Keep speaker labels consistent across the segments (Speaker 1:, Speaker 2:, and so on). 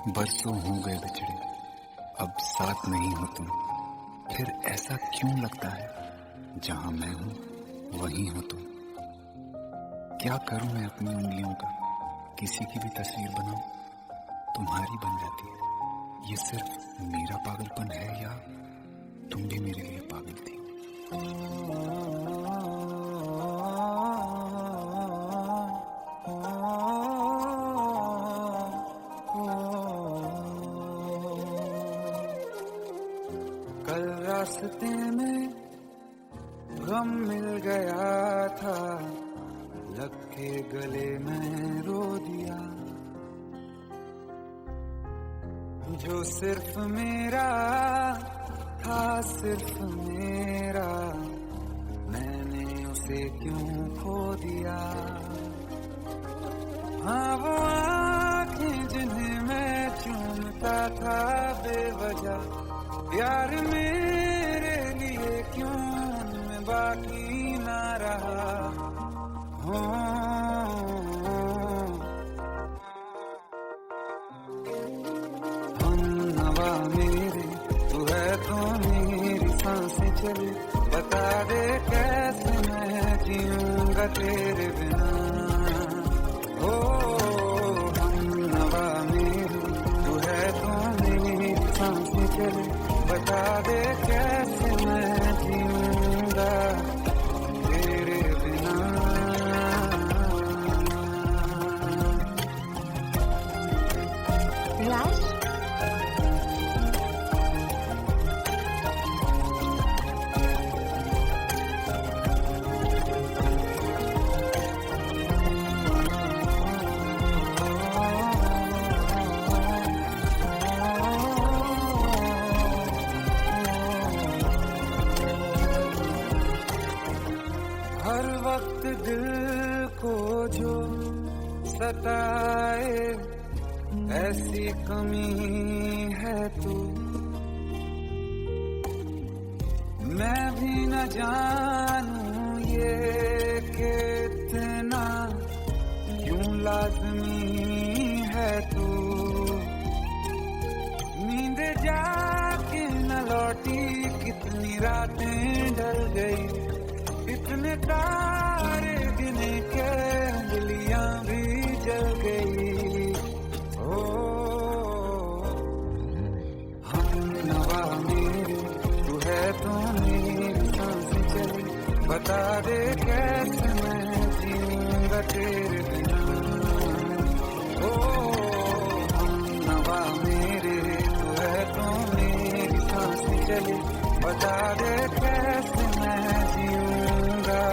Speaker 1: बरसों हो गए बिछड़े, अब साथ नहीं हो तुम। फिर ऐसा क्यों लगता है, जहां मैं हूं वहीं हो तुम। क्या करूं मैं अपनी उंगलियों का, किसी की भी तस्वीर बनाऊं, तुम्हारी बन जाती है। ये सिर्फ मेरा पागलपन है या तुम भी मेरे लिए पागल थी।
Speaker 2: कल रास्ते में गम मिल गया था, लग के गले में रो दिया। जो सिर्फ मेरा था, सिर्फ मेरा, मैंने उसे क्यों खो दिया। हाँ वो आँखें जिन्हें मैं चूमता था बेवजह, प्यार मेरे लिए क्यों उनमें बाकी ना रहा। हम नवा मेरे, तू है तो मेरी सांसें चले। बता दे कैसे मैं जीऊंगा तेरे बिना। हम नवा मेरे, तू है तो मेरी सांसें चले। बता दे कैसे मैं जीऊंगा तेरे बिना।
Speaker 3: राज,
Speaker 2: हर वक्त दिल को जो सताए, ऐसी कमी है तू। मैं भी न जानूं ये कि इतना क्यों लाज़मी है तू। नींद जाके न लौटी, कितनी रातें ढल गई। इतने तारे गिने के उंगलियां भी जल गई। हम नवा मेरे, तू है तो मेरी सांसें चली। बता दे कैसे मैं जीऊंगा तेरे बिना। हम नवा मेरे, तू है तो मेरी सांसें चली। बता दे कैसे मैं जीऊंगा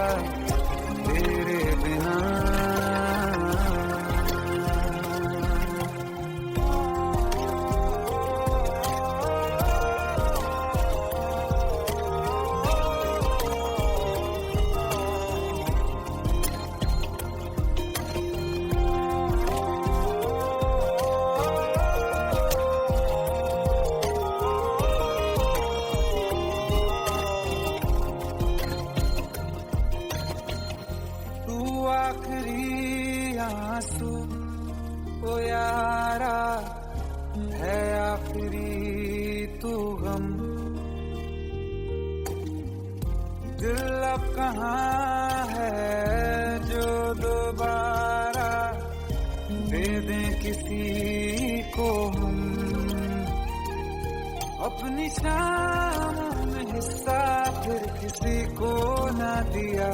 Speaker 2: तेरे बिना। तू आखिरी आंसू ओ यारा है, आखिरी तू गम। दिल अब कहाँ है जो दोबारा दे दें किसी को हम। अपनी शामों में हिस्सा फिर किसी को ना दिया।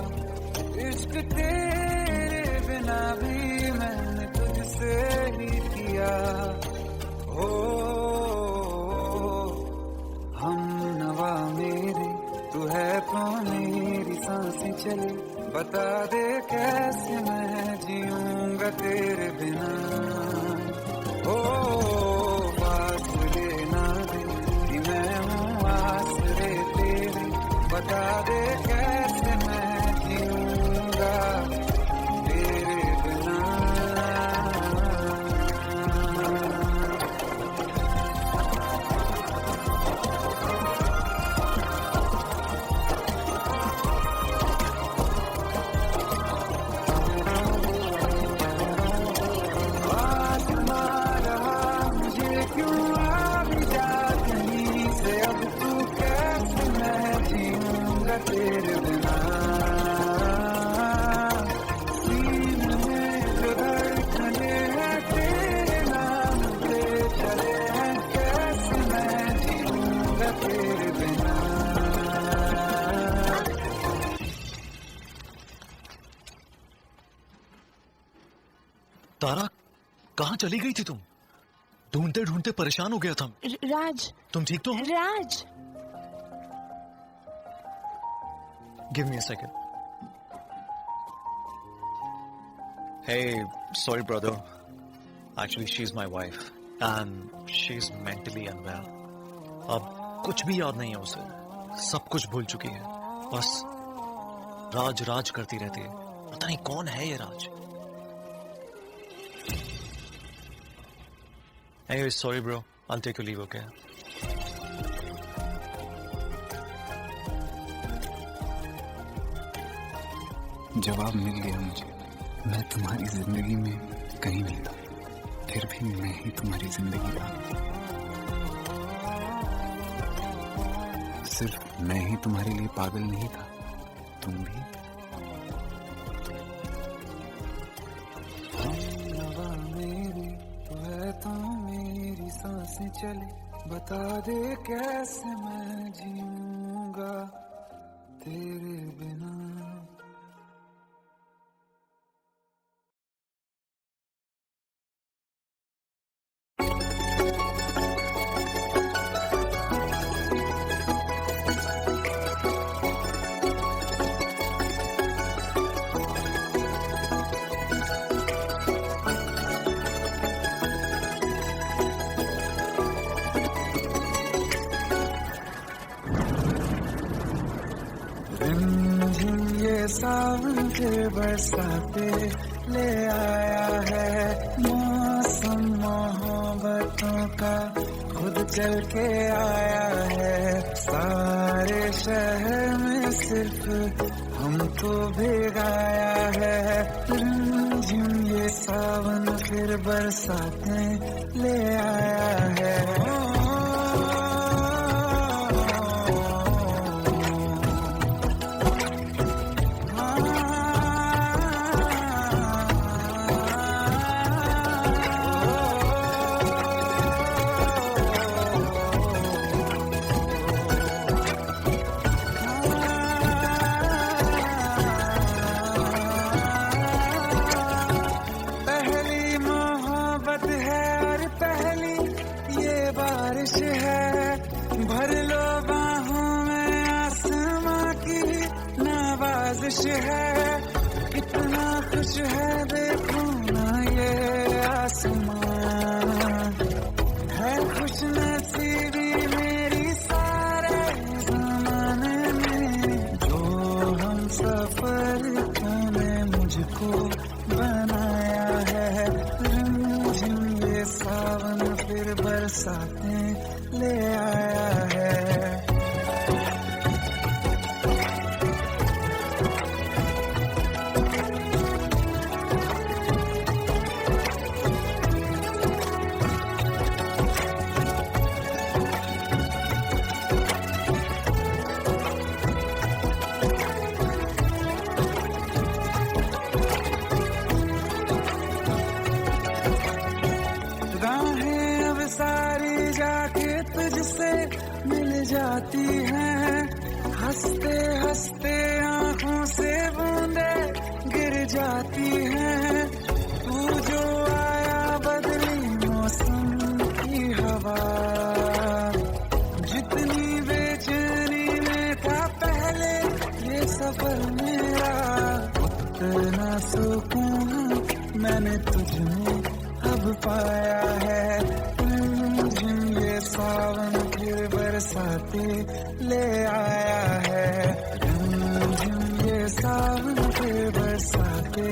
Speaker 2: इश्क तेरे बिना भी मैंने तुझसे ही किया। हम नवा मेरे, तू है तो मेरी सांसें चली। बता दे कैसे मैं जीऊंगा तेरे बिना। फासले ना दे कि मैं हूँ आसरे तेरे। बता दे कैसे मैं जीऊंगा तेरे बिना। आसमां रहा मुझे
Speaker 3: तारा, कहाँ चली गई थी तुम? ढूंढते ढूंढते परेशान हो गया था।
Speaker 4: राज,
Speaker 3: तुम ठीक तो हो?
Speaker 4: Raj.
Speaker 3: Give me a second. Hey, sorry brother. Actually, she's my wife and she's mentally unwell. अब कुछ भी याद नहीं है उसे, सब कुछ भूल चुकी है, बस राज राज करती रहती है। पता नहीं कौन है ये राज। Anyway, sorry bro, I'll take your leave, okay?
Speaker 1: जवाब मिल गया मुझे। मैं तुम्हारी जिंदगी में कहीं नहीं था, फिर भी मैं ही तुम्हारी जिंदगी था। सिर्फ मैं ही तुम्हारे लिए पागल नहीं था, तुम भी।
Speaker 2: हमनवा मेरी तू है तो मेरी सांसें चले, बता दे कैसे मैं जीऊंगा तेरे बिना। ये सावन के बरसाते ले आया है, मौसम मोहब्बतों का खुद चल के आया है। सारे शहर में सिर्फ हमको भिगाया है। रिमझिम ये सावन फिर बरसाते ले आया है। भर लो बाहों में आसमां की नवाजिश है। कितना खुश है देखो ना ये आसमां, है खुश नसीबी मेरी सारे ज़माने में। जो हम सफर ने मुझको बनाया है। रिमझिम ये सावन फिर बरसाते ले आया है। राहें अब सारी जाके तुझसे मिल जाती हैं। हंसते हंसते आंखों से बूंदे गिर जाती हैं। तू जो आया बदली मौसम की हवा, जितनी बेचैनी में था पहले ये सफर मेरा, उतना सुकून मैंने तुझमें अब पाया है। ये सावन फिर बरसाते ले आया है। ये सावन फिर बरसाते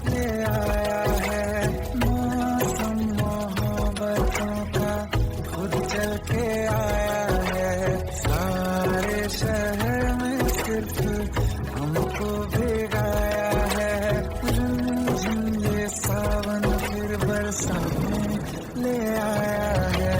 Speaker 2: ले आया है। मौसम मोहब्बतों का खुद चल के आया है। सारे शहर में सिर्फ हमको भिगाया है। ये सावन फिर बरसाते ले आया है।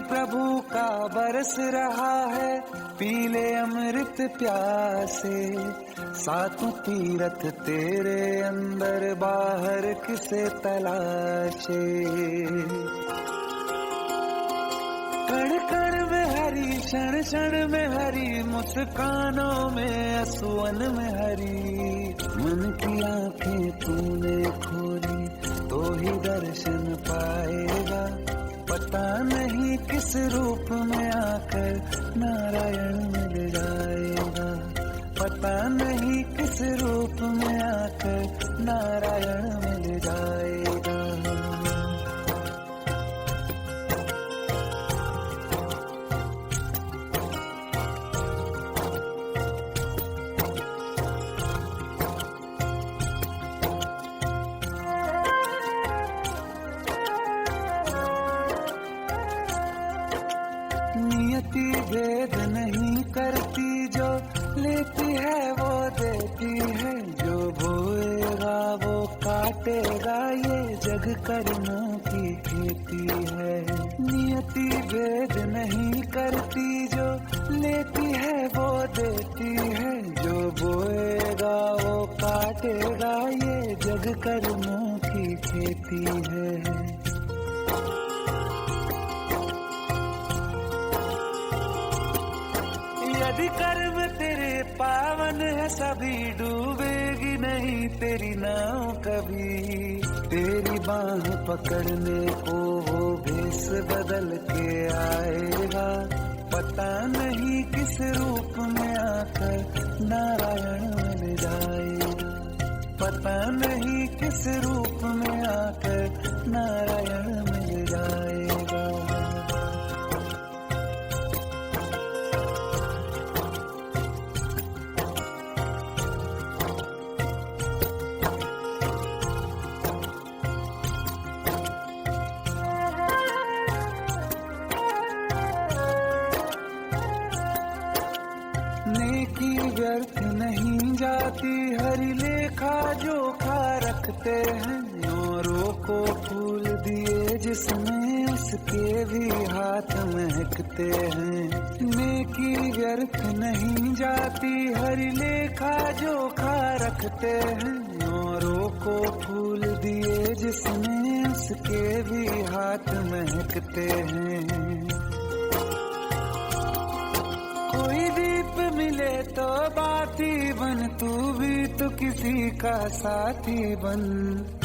Speaker 2: प्रभु का बरस रहा है, पीले अमृत प्यासे। सातों तीरथ तेरे अंदर बाहर किसे तलाशे। कण कण में हरी, क्षण क्षण में हरी, मुस्कानों में असुवन में हरी। मन की आंखें तूने खोली तो ही दर्शन पाएगा। पता नहीं किस रूप में आकर नारायण मिल जाएगा। पता नहीं किस रूप में आकर नारायण मिल जाएगा। नियति भेद नहीं करती, जो लेती है वो देती है। जो बोएगा वो काटेगा, ये जग कर्मों की खेती है। नियति भेद नहीं करती, जो लेती है वो देती है। जो बोएगा वो काटेगा, ये जग कर्मों की खेती है। यदि कर्म तेरे पावन है, सभी डूबेगी नहीं तेरी नाव कभी। तेरी बाह पकड़ने को वो भेष बदल के आएगा। पता नहीं किस रूप में आकर नारायण मिल जाएगा। पता नहीं किस रूप में आकर नारायण मिल जाएगा। नेकी व्यर्थ नहीं जाती, हरि लेखा जोखा रखते हैं। औरों को फूल दिए जिसमें, उसके भी हाथ महकते हैं। नेकी व्यर्थ नहीं जाती, हरि लेखा जोखा रखते हैं। औरों को फूल दिए जिसमें, उसके भी हाथ महकते हैं। कोई दीप मिले तो बाती बन, तू भी तो किसी का साथी बन।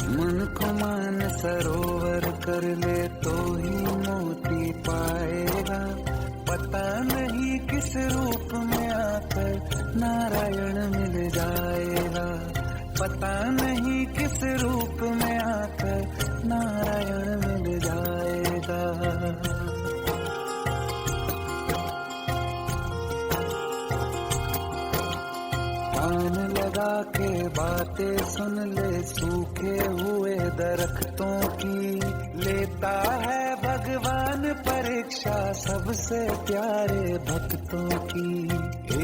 Speaker 2: मन को मान सरोवर कर ले तो ही मोती पाएगा। पता नहीं किस रूप में आकर नारायण मिल जाएगा। पता नहीं किस रूप में आकर नारायण मिल जाएगा। कान लगा के बातें सुन ले सूखे हुए दरख्तों की। लेता है भगवान परीक्षा सबसे प्यारे भक्तों की।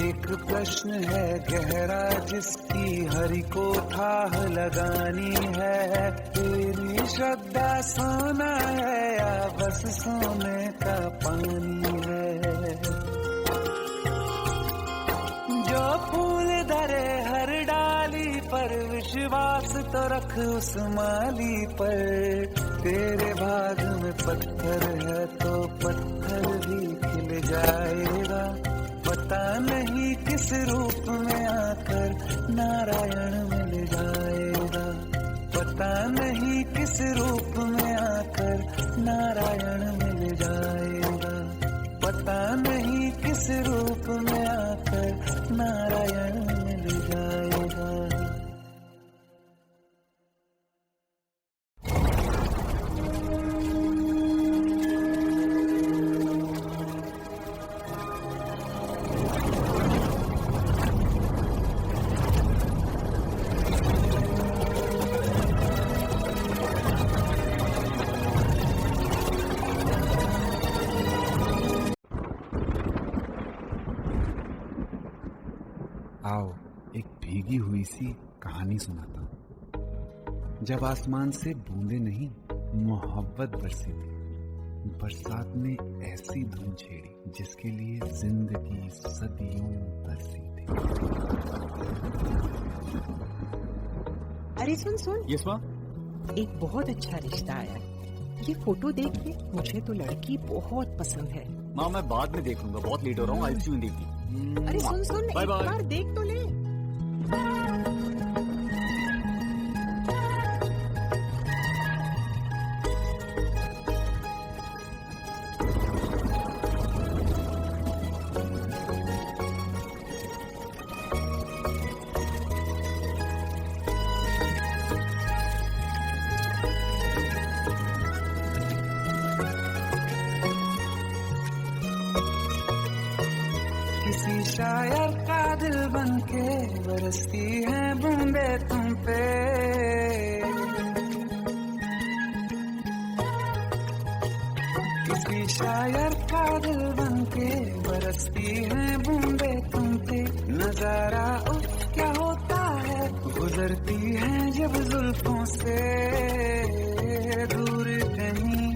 Speaker 2: एक प्रश्न है गहरा जिसकी हरि को थाह लगानी है। तेरी श्रद्धा सोना है या बस सोने का पानी है। जो फूल धरे हर डाली पर, विश्वास तो रख उस माली पर। तेरे भाग में पत्थर है तो पत्थर भी खिल जाएगा। पता नहीं किस रूप में आकर नारायण मिल जाएगा। पता नहीं किस रूप में आकर नारायण मिल जाएगा। पता नहीं किस रूप में आकर नारायण मिल जाएगा।
Speaker 1: आओ एक भीगी हुई सी कहानी सुनाता हूँ। जब आसमान से बूंदे नहीं मोहब्बत बरसी थी, बरसात ने ऐसी धुन छेड़ी जिसके लिए जिंदगी सदियों तरसी थी।
Speaker 4: अरे सुन सुन,
Speaker 1: यस माँ।
Speaker 4: एक बहुत अच्छा रिश्ता आया। ये फोटो देख ले, मुझे तो लड़की बहुत पसंद है।
Speaker 1: माँ मैं बाद में देख लूंगा, बहुत लेट हो रहा हूँ। आई सी यू इन द इवनिंग।
Speaker 4: अरे सुन सुन,
Speaker 1: बाय
Speaker 4: एक
Speaker 1: बाय।
Speaker 4: बार देख तो ले।
Speaker 2: किसी शायर का दिल बनके बरसती है बूंदे तुम पे। किसी शायर का दिल बनके बरसती है बूंदे तुम पे। नजारा उफ क्या होता है, गुजरती है जब जुल्फों से। दूर कहीं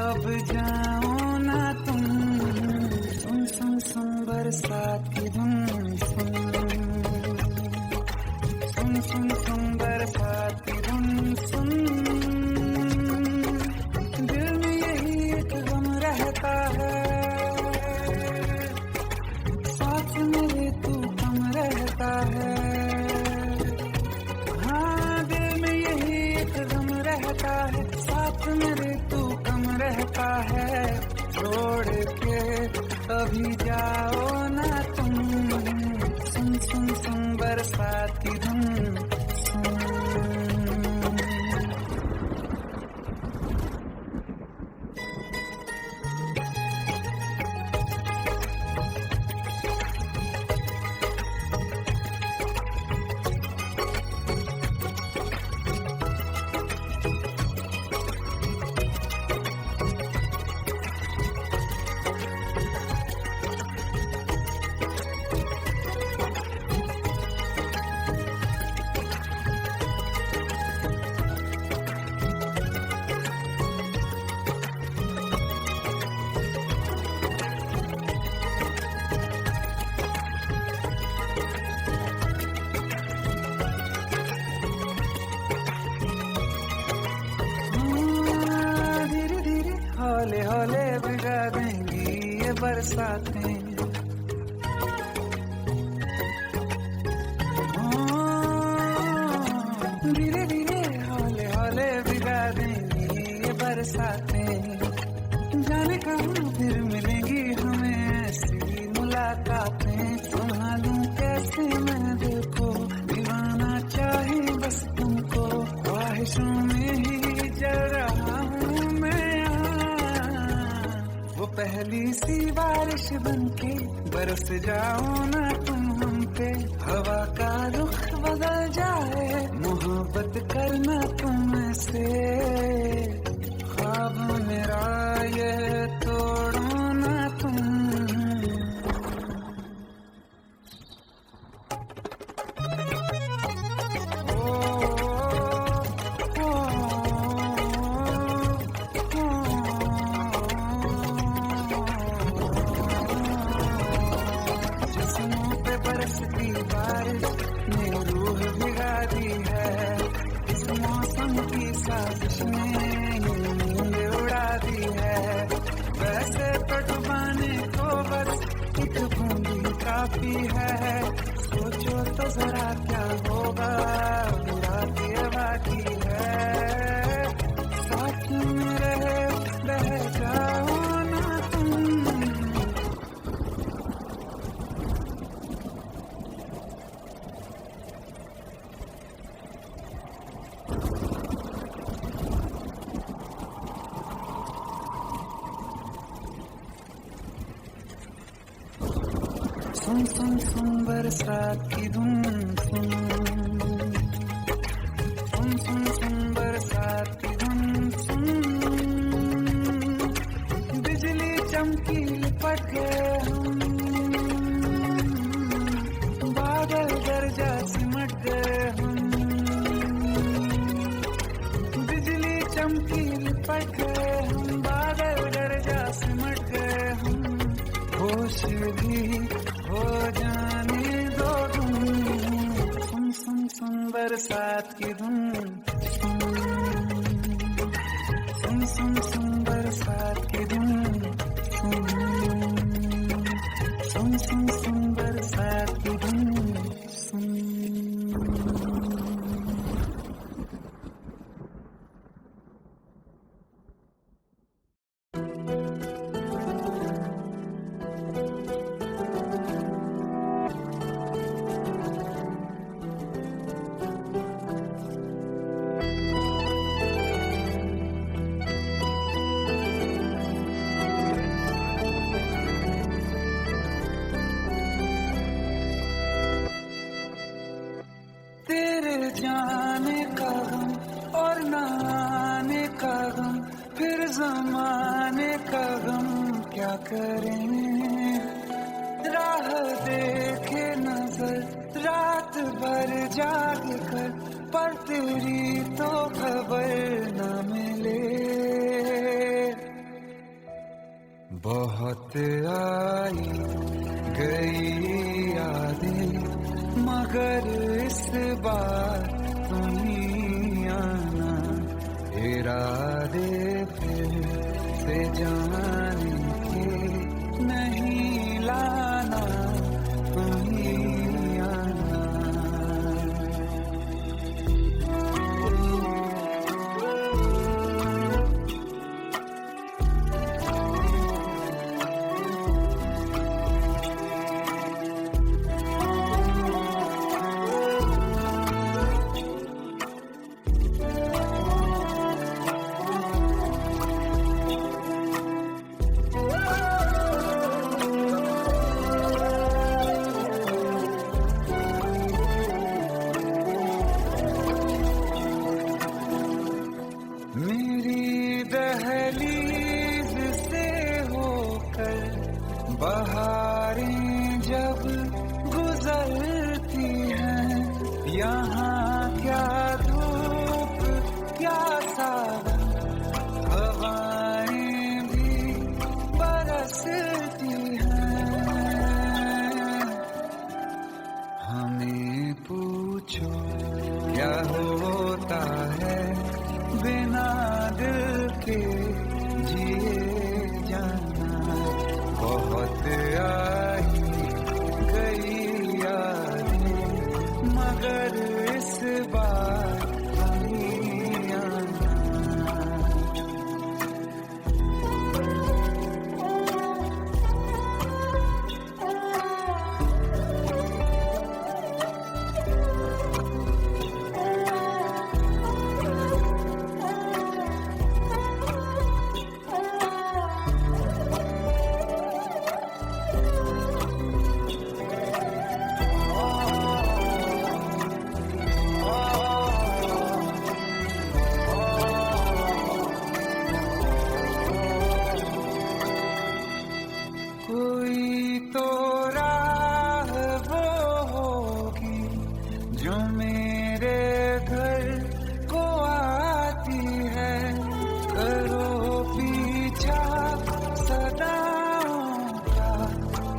Speaker 2: अब जाओ ना तुम, सुन सुन सुन बरसात की धुन। सुन सुन सुन सुन बरसात की धुन। सुन दिल में यही एक गम रहता है, साथ मेरे तू कम रहता है। हाँ दिल में यही एक गम रहता है, साथ मेरे तू कम रहता है। छोड़ के अभी जाओ ना तुम, सुन सुन सुन बरसात की धुन। सुन धीरे धीरे हौले हौले भिगा देंगी ये बरसातें। धीरे धीरे हौले हौले भिगा देंगी ये बरसातें। जाने कहाँ फिर मिलेंगी हमें ऐसी मुलाकातें। संभालूं कैसे मैं दिल को, दीवाना चाहे बस तुमको। ख्वाहिशों में ही जल रहा हूँ मैं यहाँ। वो पहली सी बारिश बनके बरस जाओ ना तुम हम पे। हवा का रुख बदल जाए, मोहब्बत करना तुम से। ख्वाब मेरा ये तोड़ो ना तुम। जिस्मों पे बरसती बारिश ने रूह भिगा दी है। इस मौसम की साजिश ने ये नींद उड़ा दी है। वैसे तो डुबाने को बस एक बूंदी काफी है। सोचो तो जरा क्या होगा, रात ये बाकी है। साथ में रहे बह जाओ ना तुम। सुन सुन सुन बरसात की धुन। सुन सुन सुन सुन बरसात की धुन। सुन बिजली चमकी लिपट गए हम, बादल गरजा सिमट गए हम। बिजली चमकी लिपट गए हम, बादल गरजा कुछ भी हो जाने दो तुम, सुन बरसात की धुन, सुन बरसात की धुन, सुन बरसात की धुन, सुन। तेरे जाने का गम और न आने का गम, फिर जमाने का गम क्या करें। राह देखे नजर रात भर जाग कर, पर तेरी तो खबर न मिले। बहुत आई गई यादें, मगर इस बार तुम ही आना। इरादे फिर से जाने के नहीं लाना, तुम ही आना। मेरी दहलीज से होकर बहारें जब गुजरती हैं, यहाँ क्या धूप क्या सावन, हवाएं भी बरसती हैं। हमें पूछो क्या होता है बिना दिल के जिए जाना। बहुत आई गई यादें, मगर इस बार नहीं आना। कोई तो राह वो होगी जो मेरे घर को आती है। करो पीछा सदाओं का,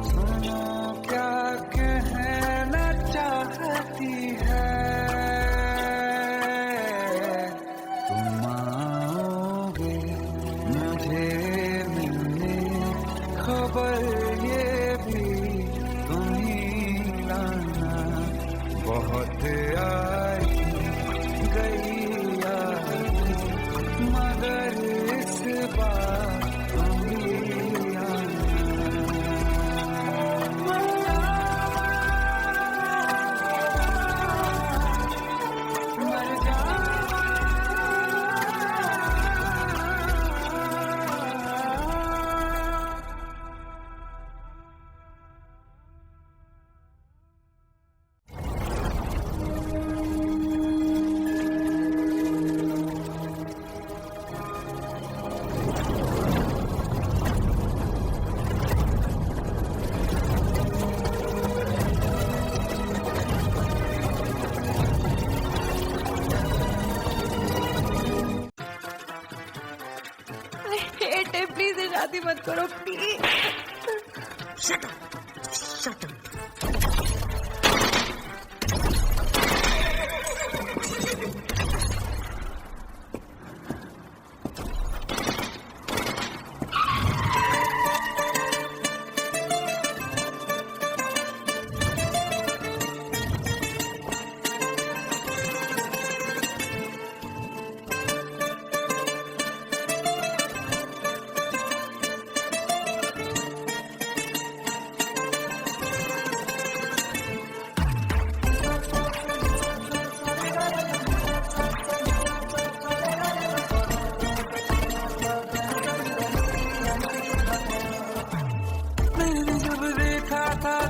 Speaker 2: सुनो क्या कहना चाहती है। तुम आओगे मुझे मिलने, खबर ये भी तुम ही लाना। बहुत आई गई यादें, मगर इस बार तुम ही आना। मर जाना।
Speaker 5: प्लीज शादी मत करो please.
Speaker 4: Shut up. Shut up.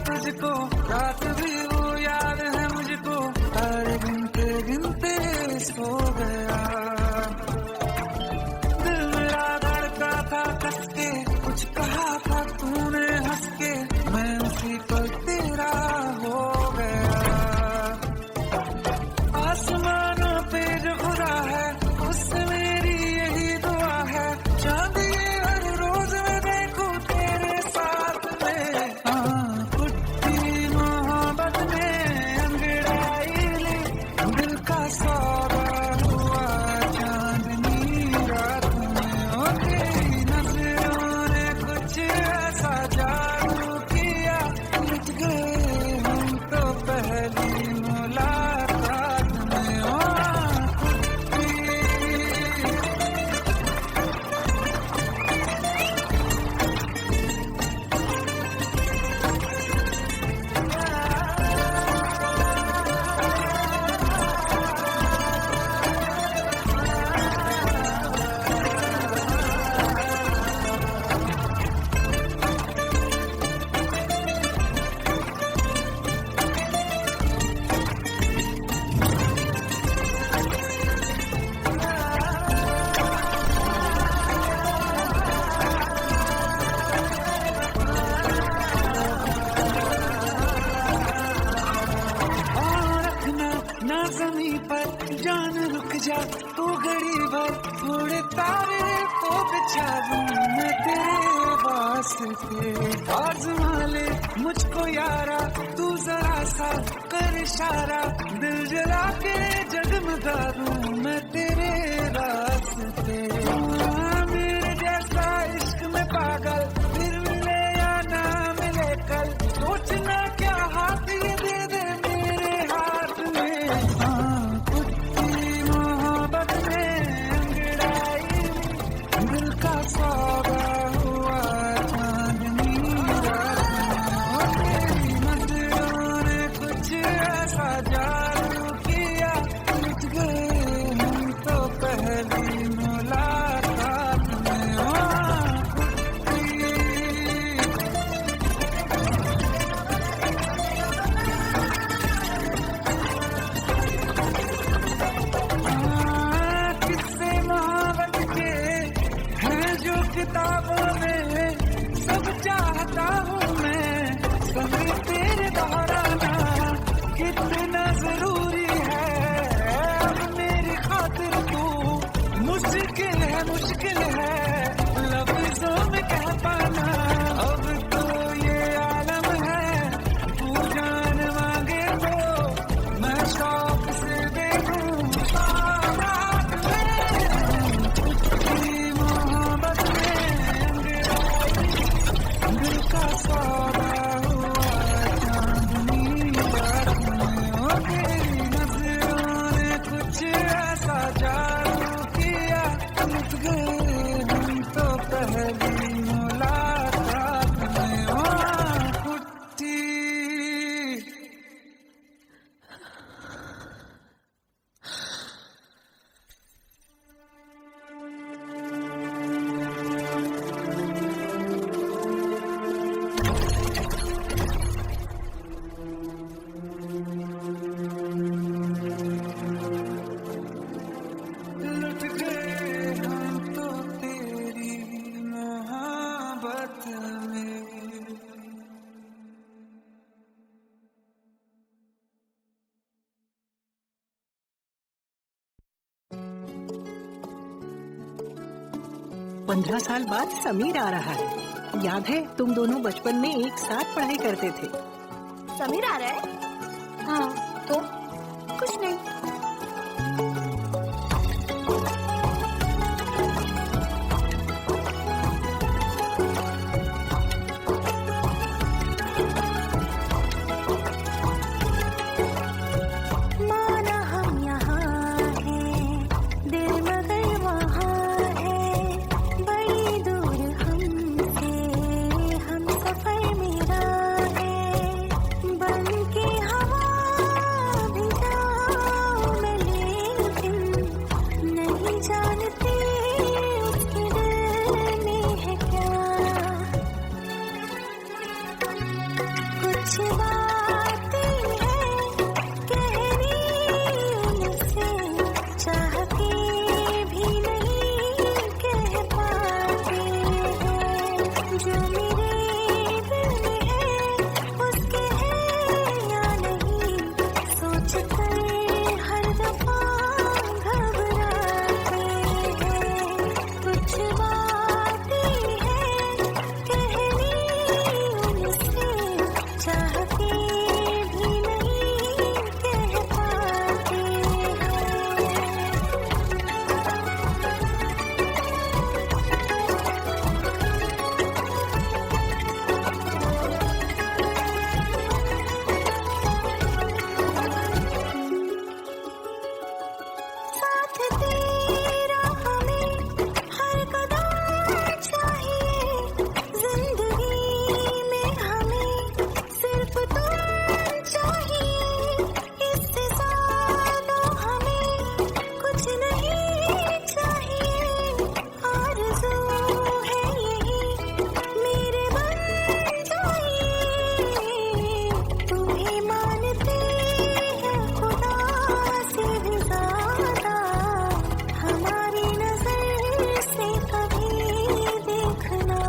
Speaker 2: तुझको रात भी वो याद है मुझको, तारे गिनते गिनते सो गया। दिल मेरा धड़का था कस के, कुछ कहा था तूने हंस के, मैं उसी पल तेरा हो गया। आसमानों पे जो खुदा है उससे मेरी यही दुआ है, चांद ये हर रोज मैं देखूं तेरे साथ में। दिल का सौदा हुआ चांदनी रात में, ओ तेरी नजरों ने कुछ ऐसा जादू किया, लुट गए हम तो पहली मुलाकात में। ओ ना ज़मीं पर जान रुक जा तू घड़ी भर, थोड़े तारे तो बिछा दूं मैं तेरे वास्ते। आज़मा ले मुझको यारा तू जरा सा कर इशारा, दिल जला के जगमगा दूं मैं तेरे रास्ते। मेरे जैसा इश्क में पागल फिर मिले या ना मिले कल, सोचना क्या हाथ ये दे दे मेरे हाथ में। कुत्ती मोहब्बत में अंगड़ाई, दिल का सौदा हुआ चांदनी रात में, तेरी नजरों ने कुछ ऐसा जादू किया, लुट गए हम तो पहली मुलाकात में। किस्से मोहब्बत के हैं जो किताबों में, सब चाहता हूँ मैं संग तेरे दोहराना, कितना जरूरी है अब मेरी खातिर तू, मुश्किल है लफ्जों में कह पाना। अब तो ये आलम है तू जान मांगे तो मैं शौक से देखूं रात में। तेरी मोहब्बत में अंगड़ाई, दिल का सौदा हुआ चांदनी रात में, ओ तेरी नजरों ने कुछ ऐसा जादू किया, लुट गए हम तो पहली मुलाकात में। ओ कुट्टी लुट गए हम तो तेरी मोहब्बत में।
Speaker 4: पंद्रह साल बाद समीर आ रहा है। याद है तुम दोनों बचपन में एक साथ पढ़ाई करते थे।
Speaker 5: समीर आ रहा है? हाँ, तो कुछ नहीं। माना हम यहाँ हैं, दिल मगर वहाँ है, बड़ी दूर हमसे हम सफर मेरा है, बन के हवा भी जाऊं मैं, लेकिन नहीं जानती उसके दिल में है क्या। कुछ बातें हैं कहनी उनसे, चाह के भी नहीं कह पाते हैं, जो मेरे दिल में है उसके है या नहीं, सोच कर हर दफा घबराते हैं। कुछ बातें हैं कहनी उनसे, चाह के भी नहीं कह पाते हैं। साथ तेरा हमें हर कदम चाहिए, जिंदगी में हमें सिर्फ तुम चाहिए, इससे ज़्यादा हमें कुछ नहीं चाहिए। आरज़ू है यही मेरे बन जाइए, तुम्हें मानते हैं खुदा से भी ज़्यादा, हमारी नज़र से कभी देखना।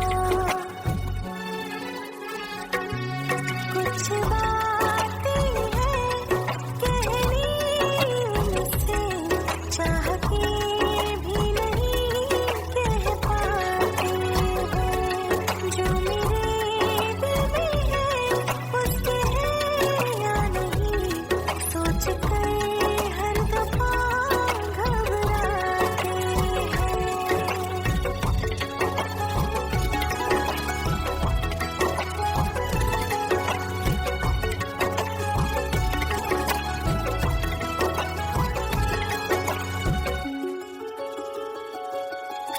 Speaker 5: कुछ बातें हैं कहनी उनसे, चाह के भी नहीं कह पाते हैं, जो मेरे दिल में है उसके है या नहीं, सोच कर हर दफा घबराते हैं।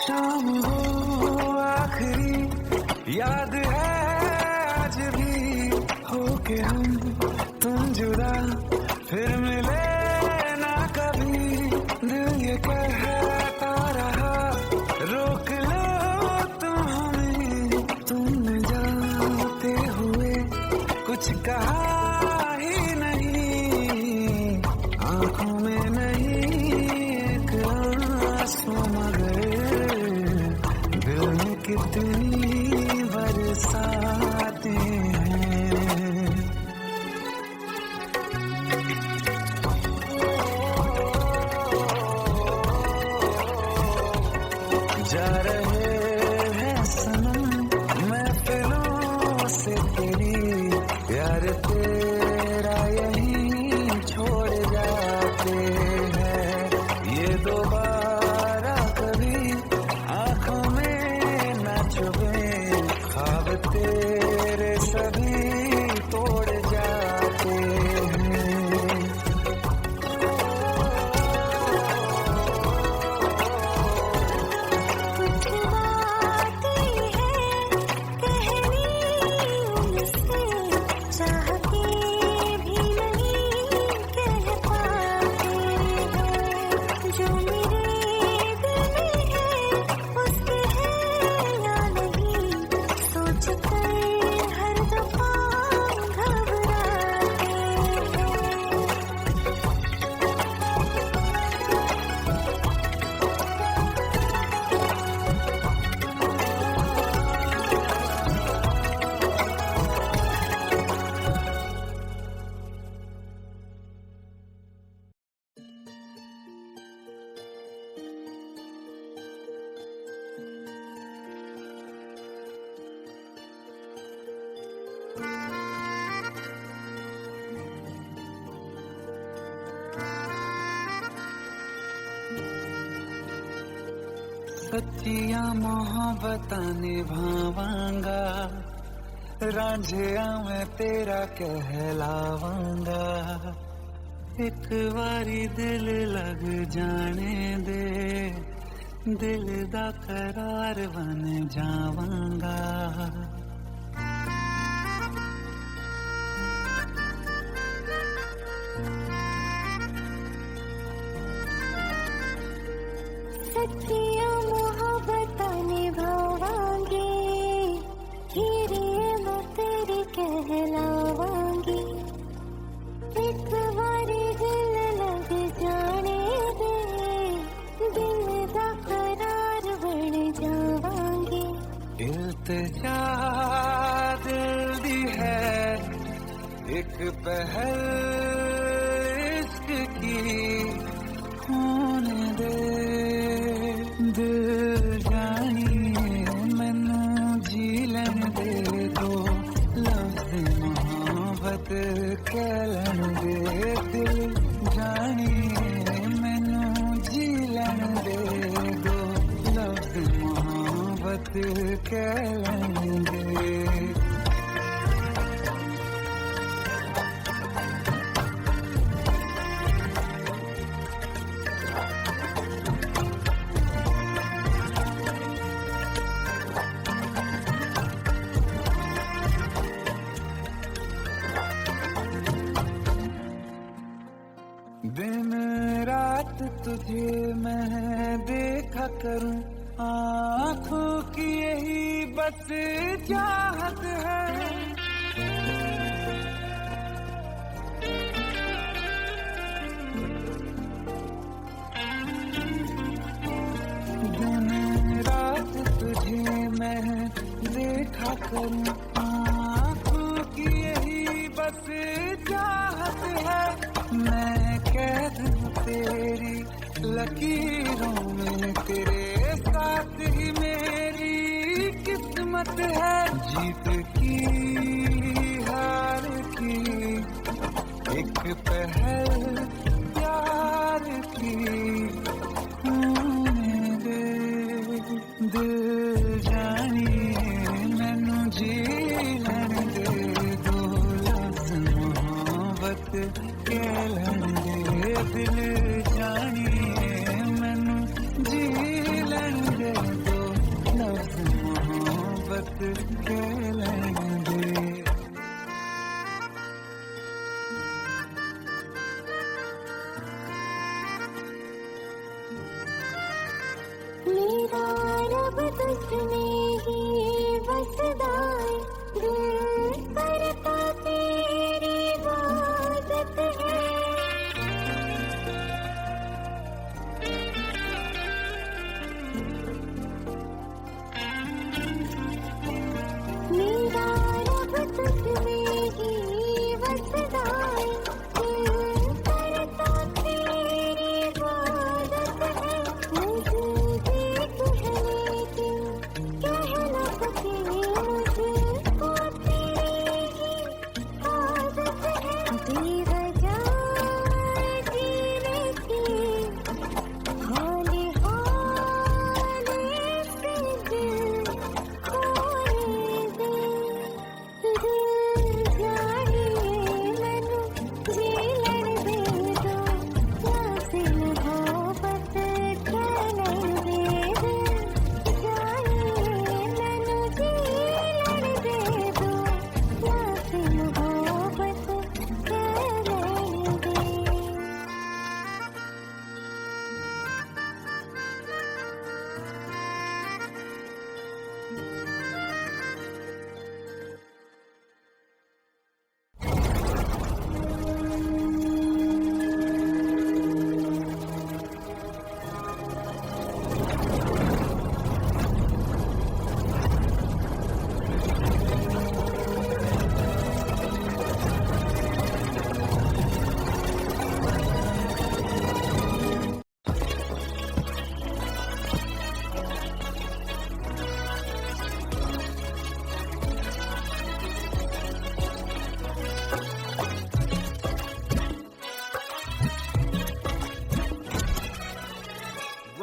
Speaker 2: शाम हो आखिरी, याद है आज भी, होके हम तुम जुदा फिर मिले ना कभी। दिल ये कहता रहा रोक लो तुम हमें, तुमने जाते हुए कुछ कहा ही नहीं, आंखों में नहीं एक आंसू मगर दिल में कितनी बरसाते हैं। जा रहे हैं सनम महफिलों से तेरी, प्यार तेरा यहीं छोड़ जाते हैं, ये दोबारा कभी आंखों में ना चुभ सच्चियां मोहब्बतां निभावांगा, रांझिया मैं तेरा कहलावांगा। एक बारी दिल लग जाने दे, दिल दा करार बन जावांगा।
Speaker 5: सच्चियां मोहब्बतां निभावांगे, हीरे मैं तेरी कहलावांगी। एक बारी दिल लग जाने दे, दिल दा करार बन जावांगी।
Speaker 2: इल्तिजा दिल दी है एक पहल इश्क की, होने दे दिल जानिए मैनू जी लैन दे दो, लफ्ज़ मोहब्बत कह लैन दे। दिल जानिए मैनू जी लैन दे दो, लफ्ज़ मोहब्बत कह लैन दे। दिन रात तुझे मैं देखा करूं, आँखों की यही बस चाहत है। दिन रात तुझे मैं देखा करूं, आँखों की यही बस चाहत है। मैं कैद हूँ तेरी लकीरों में, तेरे साथ ही मेरी किस्मत है। जीत की हार की एक पहल प्यार की, होने दे दिल जानिए मैनू जी लैन दे दो, लफ्ज़ मोहब्बत कह लैन दे। दिल जानिए मैनू जी लैन दे दो, लफ्ज़ मोहब्बत कह लैन दे।
Speaker 5: मेरा रब तुझमें ही बसदा है, दिल करता तेरी इबादत है। मेरा रब तुझमें ही बसदा है, दिल करता तेरी इबादत है। मुझे देख है लेकिन कह न सके, मुझको तेरी ही आदत है। बेवजह जीने की हाले हाले से दिल खोने दे। दिल जानिए मैनू जी लैन दे दो, लफ्ज़ मोहब्बत कह लैन दे। दिल जानिए मैनू जी लैन दे दो, लफ्ज़ मोहब्बत कह लैन दे।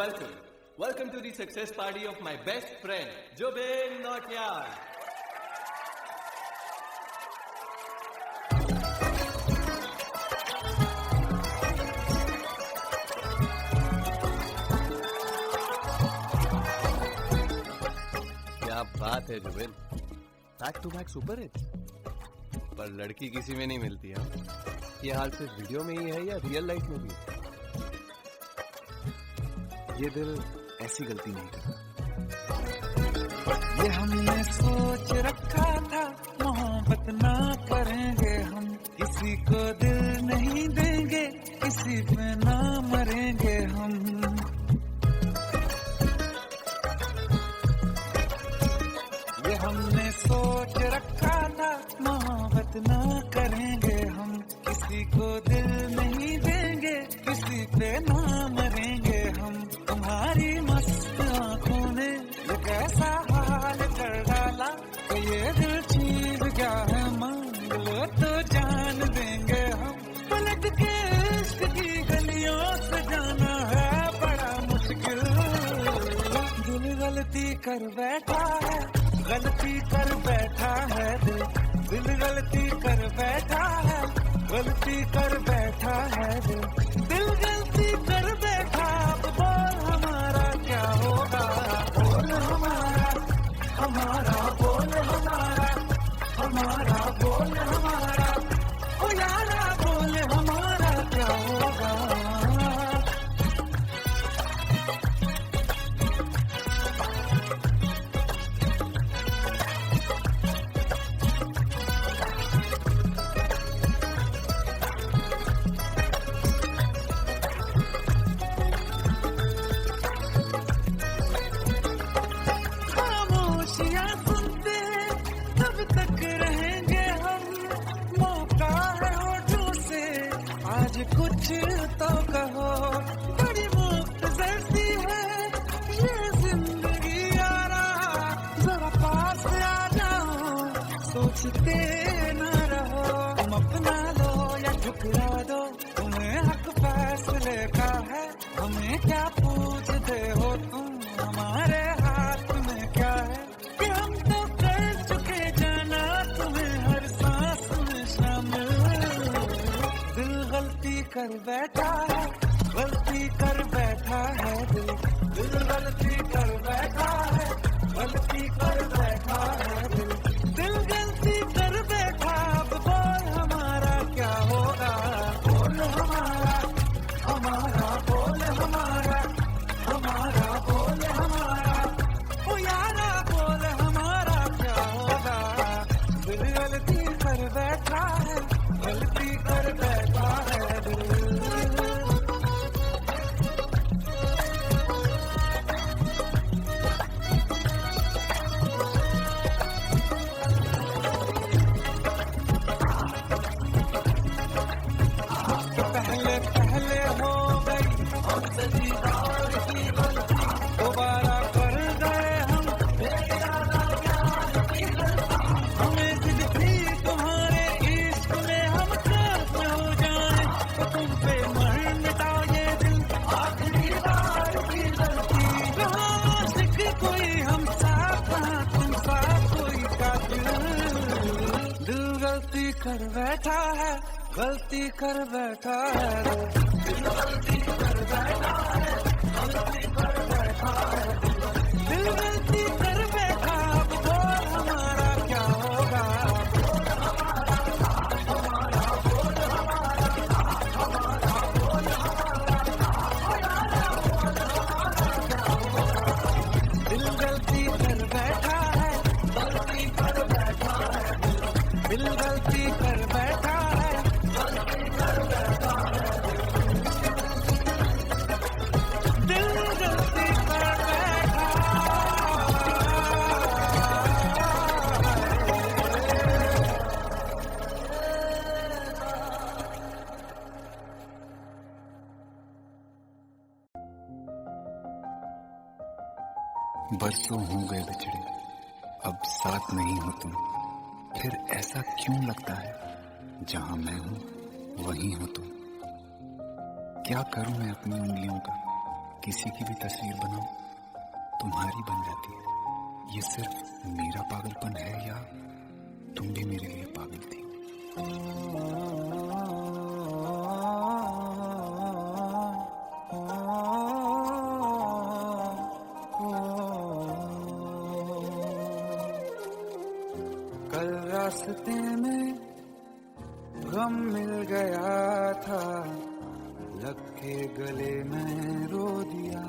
Speaker 6: Welcome Welcome to the success party of my best friend, Jobin Nautiyal. क्या बात है Zubin, back to back super hit. पर लड़की किसी में नहीं मिलती है। ये हाल सिर्फ वीडियो में ही है या रियल लाइफ में भी?
Speaker 1: ये दिल ऐसी गलती नहीं करता।
Speaker 2: ये हमने सोच रखा था मोहब्बत ना करेंगे हम, किसी को दिल नहीं देंगे, किसी पे ना मरेंगे हम। ये हमने सोच रखा था मोहब्बत ना करेंगे हम, किसी को दिल नहीं देंगे, किसी पे ना मरेंगे हम। तुम्हारी मस्त आंखों ने ये कैसा हाल कर डाला कि ये दिल चीज क्या है, मांग लो तो जान देंगे हम। पलट के इश्क की गलियों से जाना है बड़ा मुश्किल। दिल गलती कर बैठा है, गलती कर बैठा है दिल, दिल गलती कर बैठा है, गलती कर बैठा है दिल, दिल गलती कर बैठा। अब बोल हमारा क्या होगा, बोल हमारा, हमारा बोल हमारा, हमारा बोल हमारा, ओ यारा बोल हमारा क्या होगा। खामोशियां सुनते तब तक रहेंगे हम, मौका है होठों से आज कुछ तो कहो। बड़ी मुख्तसर सी है ये जिंदगी यारा, जरा पास आ जाओ, सोचते न रहो। तुम अपना लो या ठुकरा दो, तुम्हें हक फैसले का है, हमें क्या पूछते हो तुम, हमारे हाथ में क्या है कि हम तो कर चुके जाना तुम्हें हर सांस में शामिल। दिल गलती कर बैठा है, गलती कर बैठा है दिल, दिल गलती कर बैठा है, गलती कर बैठा है दिल, दिल गलती कर बैठा। अब बोल हमारा क्या होगा, बोल हमारा, हमारा बोल हमारा, हमारा बोल हमारा, ओ यारा बोल हमारा क्या होगा। दिल गलती कर बैठा है, गलती कर बैठा है दिल। पहले पहले हो गई हमसे दीदार की गलती, दोबारा कर गए हम हमें दिल थी तुम्हारे इश्क में, हम कर्म हो जाए तो तुम पे मर मिटाओ ये दिल, आखिरी बार की गलती। कहाँ आशिक कोई हम साथ, कहाँ तुम साथ कोई कातिल। दिल गलती कर बैठा है, गलती कर बैठा है दिल, गलती कर बैठा है, गलती कर बैठा है दिल, गलती कर बैठा। अब बोल हमारा क्या होगा, हमारा बोल हमारा, हमारा बोल हमारा, दिल गलती कर बैठा है, गलती कर बैठा है दिल, गलती कर बैठा है, गलती कर बैठा है दिल, गलती कर बैठा।
Speaker 1: बरसों हो गए बिछड़े, अब साथ नहीं हो तुम, फिर ऐसा क्यों लगता है जहां मैं हूं वहीं हो तुम। क्या करूं मैं अपनी उंगलियों का, किसी की भी तस्वीर बनाऊं तुम्हारी बन जाती है। ये सिर्फ मेरा पागलपन है या तुम भी मेरे लिए पागल थी?
Speaker 2: कल रास्ते में गम मिल गया था, लग के गले में रो दिया।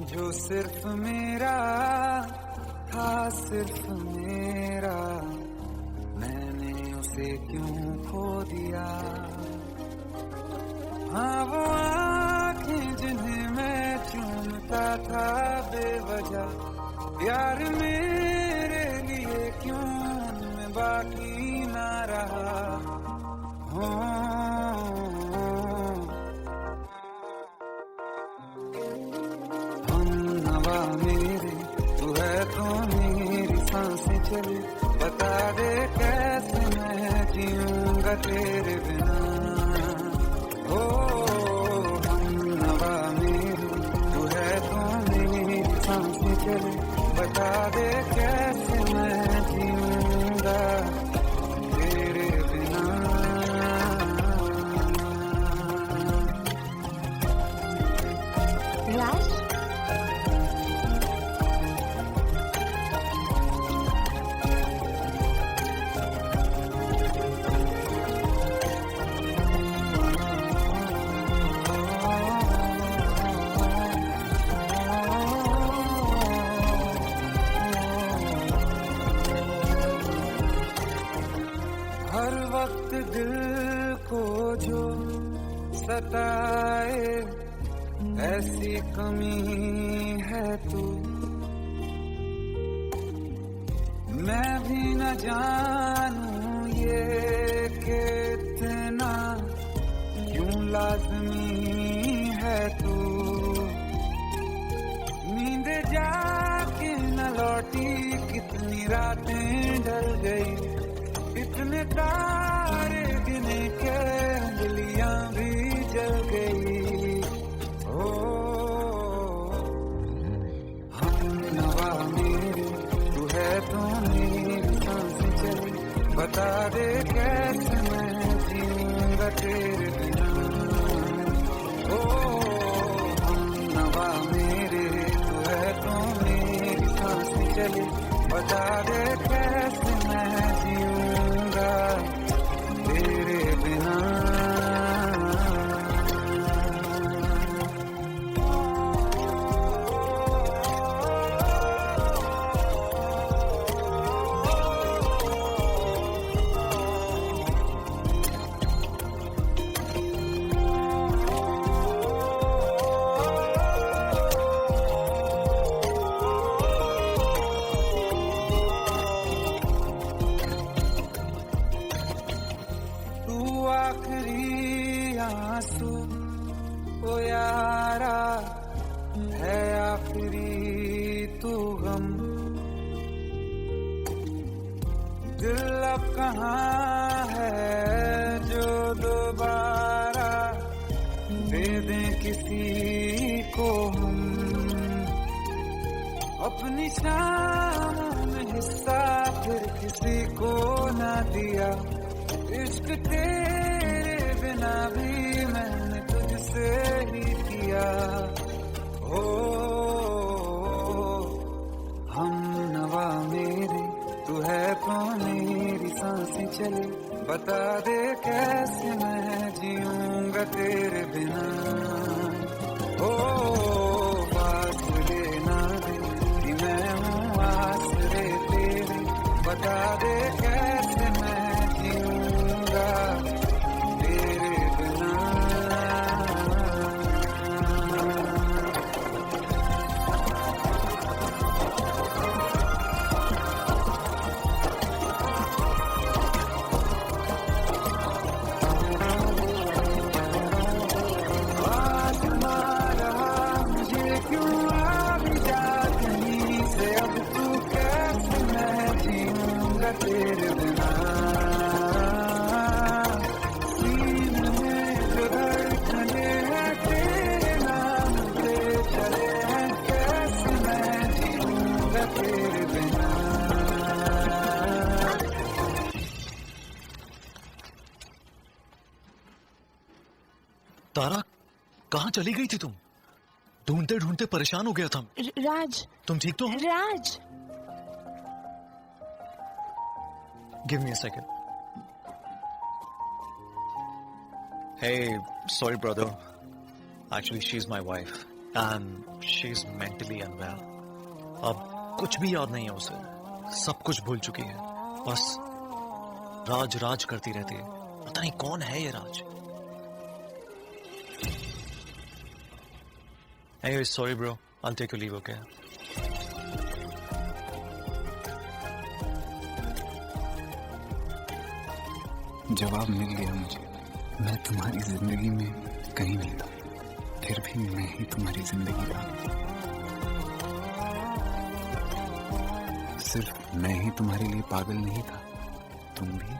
Speaker 2: जो सिर्फ मेरा था, सिर्फ मेरा, मैंने उसे क्यों खो दिया। हाँ वो आँखें जिन्हें मैं चूमता था बेवजह, प्यार मेरे लिए क्यों उनमें बाकी ना रहा। हम नवा मेरे, तू है तो मेरी सांसें चले, बता दे कैसे मैं जीऊंगा तेरे बिना। हम नवा मेरे, तू है तो मेरी सांसें चले, बता दे कैसे मैं जीऊंगा तेरे बिना।
Speaker 5: राज,
Speaker 2: हर वक्त दिल को जो सताए, ऐसी कमी है तू। मैं भी न जानूं ये कि इतना क्यों लाज़मी है तू। नींद जाके न लौटी, कितनी रातें ढल गई, इतने तारे गिने के अंगलियां भी जल गई। हम नवा मेरे, तू है तो मेरी सांसें चली, बता दे कैसे मैं जीऊंगा तेरे बिना। हम नवा मेरे, तू है तो मेरी सांसें चली, बता दे कैसे मैं जीऊंगा तेरे बिना। आखिरी आंसू ओ यारा है, आखिरी तू गम। दिल अब कहाँ है जो दोबारा दे दें किसी को हम। अपनी शामों में हिस्सा फिर किसी को ना दिया, इश्क तेरे बिना भी मैंने तुझसे ही किया। हम नवा मेरे, तू है तो मेरी सांसें चले, बता दे कैसे मैं जीऊंगा तेरे बिना। फासले ना दे कि मैं हूँ आसरे तेरे, बता दे कैसे मैं जीऊंगा तेरे बिना।
Speaker 3: तारा, कहाँ चली गई थी तुम? ढूंढते ढूंढते परेशान हो गया था।
Speaker 5: राज,
Speaker 3: तुम ठीक तो हो?
Speaker 5: Raj,
Speaker 3: give me a second. Hey, sorry brother. Actually, she's my wife and she's mentally unwell. अब कुछ भी याद नहीं है उसे, सब कुछ भूल चुकी है, बस राज राज करती रहती है। पता नहीं कौन है ये राज। Hey, sorry bro, I'll take your leave, okay?
Speaker 1: जवाब मिल गया मुझे। मैं तुम्हारी जिंदगी में कहीं नहीं था, फिर भी मैं ही तुम्हारी जिंदगी था। सिर्फ मैं ही तुम्हारे लिए पागल नहीं था, तुम भी।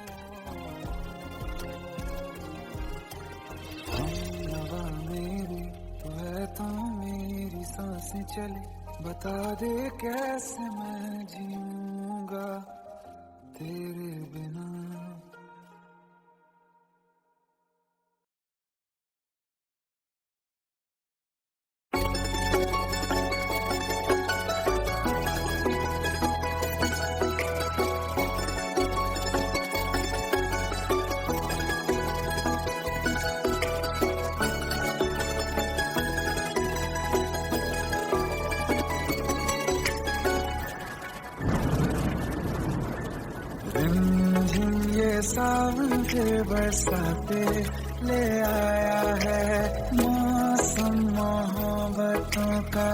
Speaker 2: हवा मेरी तो है तो मेरी सांसें चले, बता दे कैसे मैं जीऊंगा तेरे बिना। ये सावन के बरसाते ले आया है, मौसम मोहब्बतों का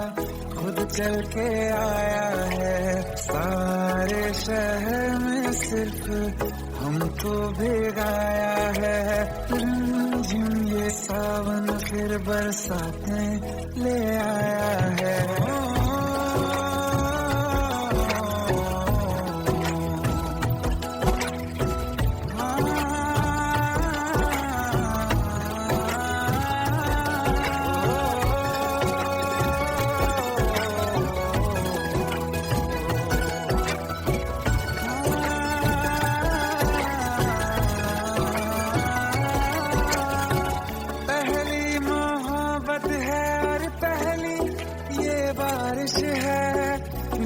Speaker 2: खुद चल के आया है। सारे शहर में सिर्फ हमको भिगाया है। रिमझिम ये सावन फिर बरसाते ले आया है।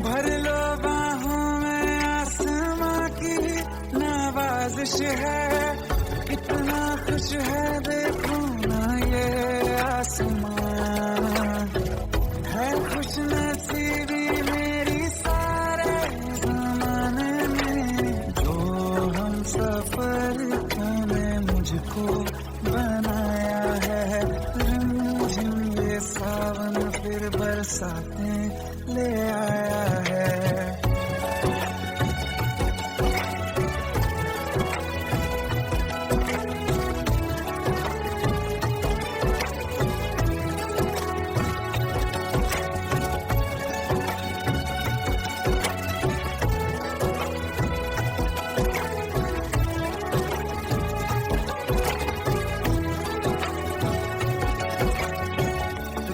Speaker 2: भर लो बाहों में आसमां की नवाजिश है। कितना खुश है देखो ना ये आसमां, है खुश नसीबी मेरी सारे ज़माने में। जो हम सफर ने मुझको बनाया है। रिमझिम ये सावन फिर बरसाते ले आया है।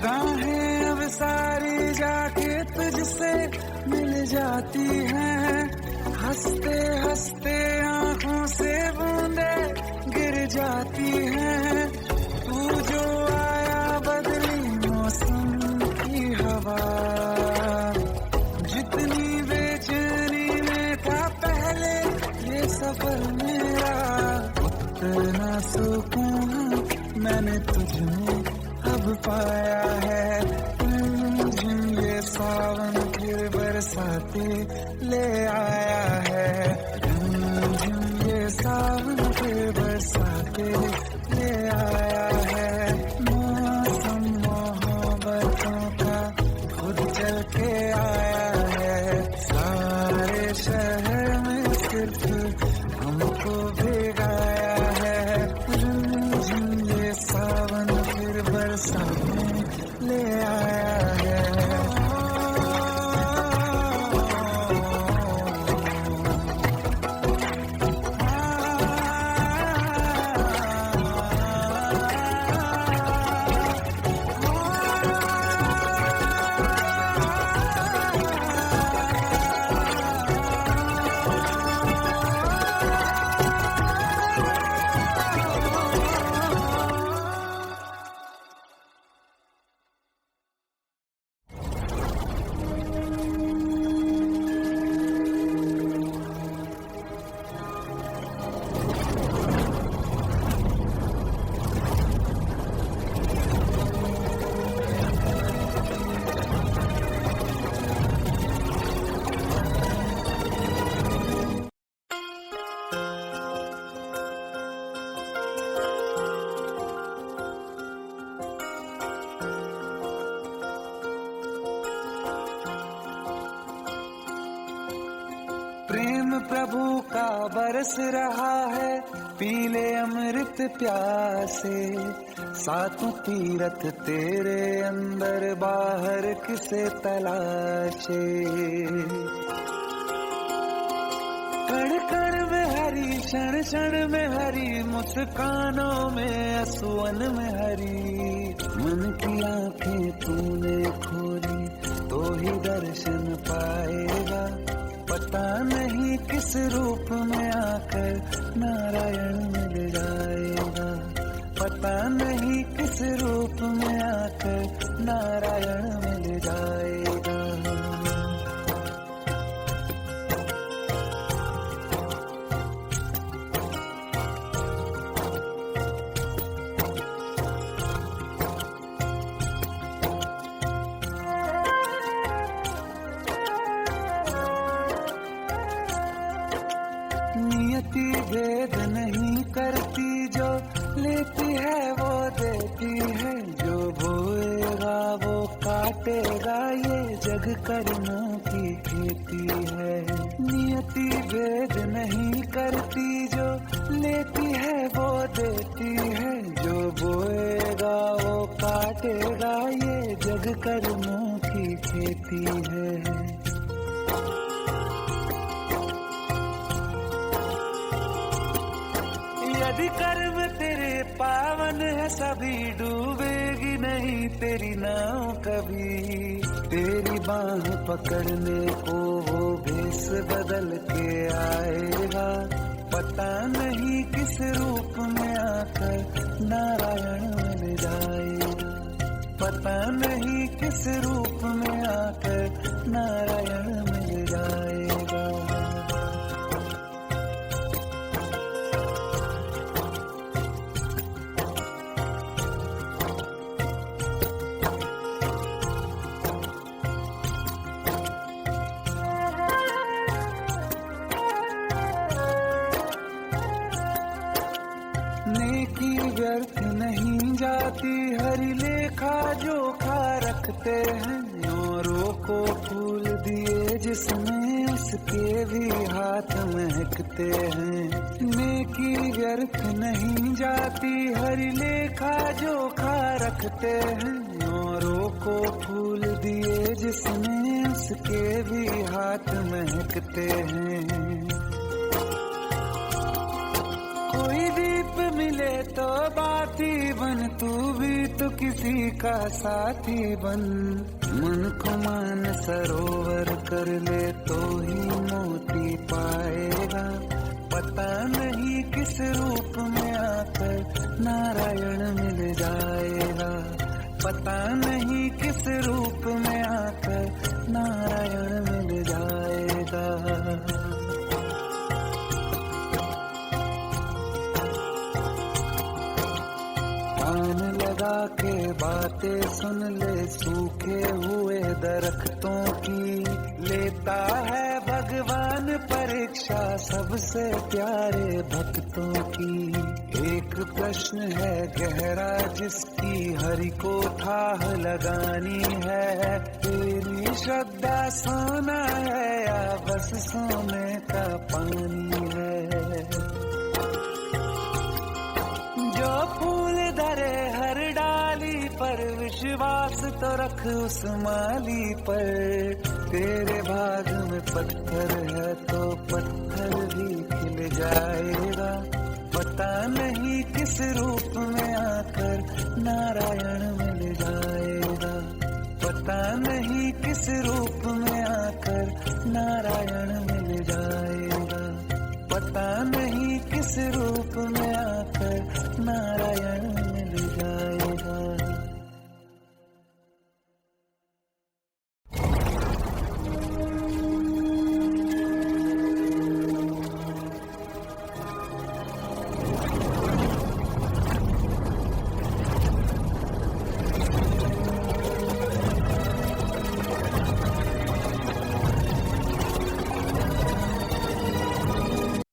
Speaker 2: राहें अब सारी जाके तुझसे मिल जाती हैं। हंसते हंसते आंखों से बूंदे गिर जाती हैं। तू जो आया बदली मौसम की हवा, जितनी बेचैनी में था पहले ये सफर मेरा, उतना सुकून मैंने तुझमें अब पाया है। ये सावन फिर बरसाते ले आया है। ये सावन फिर बरसाते ले आया है। मौसम मोहब्बतों का खुद चल के आया है। सारे शहर में सिर्फ हमको भिगाया है। ये सावन फिर बरसाते ले आया है। प्रभु का बरस रहा है, पीले अमृत प्यासे। सातों तीरथ तेरे अंदर बाहर किसे तलाशे। कण कण में हरी, क्षण क्षण में हरी, मुस्कानों में असुवन में हरी। मन की आंखें तूने खोली तो ही दर्शन पाएगा। पता नहीं किस रूप में आकर नारायण मिल जाएगा। पता नहीं किस रूप में आकर नारायण मिल जाएगा। नियति भेद नहीं करती, जो लेती है वो देती है। जो बोएगा वो काटेगा, ये जग कर्मों की खेती है। नियति भेद नहीं करती, जो लेती है वो देती है। जो बोएगा वो काटेगा, ये जग कर्मों की खेती है। यदि कर्म तेरे पावन है, सभी डूबेगी नहीं तेरी नाव कभी। तेरी बाह पकड़ने को वो भेष बदल के आएगा। पता नहीं किस रूप में आकर नारायण मिल जाएगा। पता नहीं किस रूप में आकर नारायण मिल जाएगा। नेकी व्यर्थ नहीं जाती, हरि लेखा जोखा रखते हैं। औरों को फूल दिए जिसमें, उसके भी हाथ महकते हैं। नेकी व्यर्थ नहीं जाती, हरि लेखा जोखा रखते हैं। औरों को फूल दिए जिसमें, उसके भी हाथ महकते हैं। कोई दीप मिले तो बाती बन, तू भी तो किसी का साथी बन। मन को मान सरोवर कर ले तो ही मोती पाएगा। पता नहीं किस रूप में आकर नारायण मिल जाएगा। पता नहीं किस रूप में आकर नारायण मिल जाएगा। कान लगा के बातें सुन ले सूखे हुए दरख्तों की। लेता है भगवान परीक्षा सबसे प्यारे भक्तों की। एक प्रश्न है गहरा जिसकी हरि को थाह लगानी है। तेरी श्रद्धा सोना है या बस सोने का पानी है। जो फूल धरे हर डाली पर, विश्वास तो रख उस माली पर। तेरे भाग में पत्थर है तो पत्थर भी खिल जाएगा। पता नहीं किस रूप में आकर नारायण मिल जाएगा। पता नहीं किस रूप में आकर नारायण मिल जाएगा। पता नहीं किस रूप में आकर नारायण